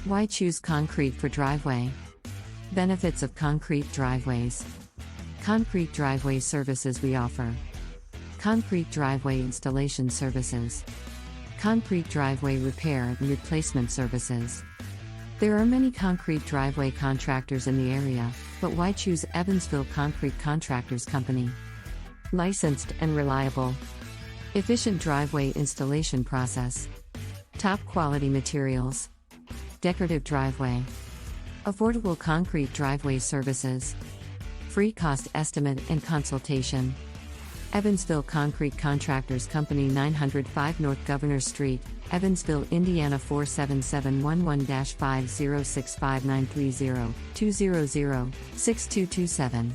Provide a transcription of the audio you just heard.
Why choose concrete for driveway? Benefits of concrete driveways. Concrete driveway services we offer. Concrete driveway installation services. Concrete driveway repair and replacement services. There are many concrete driveway contractors in the area, but why choose Evansville Concrete Contractors Company? Licensed and reliable. Efficient driveway installation process. Top quality materials. Decorative driveway. Affordable concrete driveway services. Free cost estimate and consultation. Evansville Concrete Contractors Company, 905 North Governor Street, Evansville, Indiana 47711-5065930, 200-6227.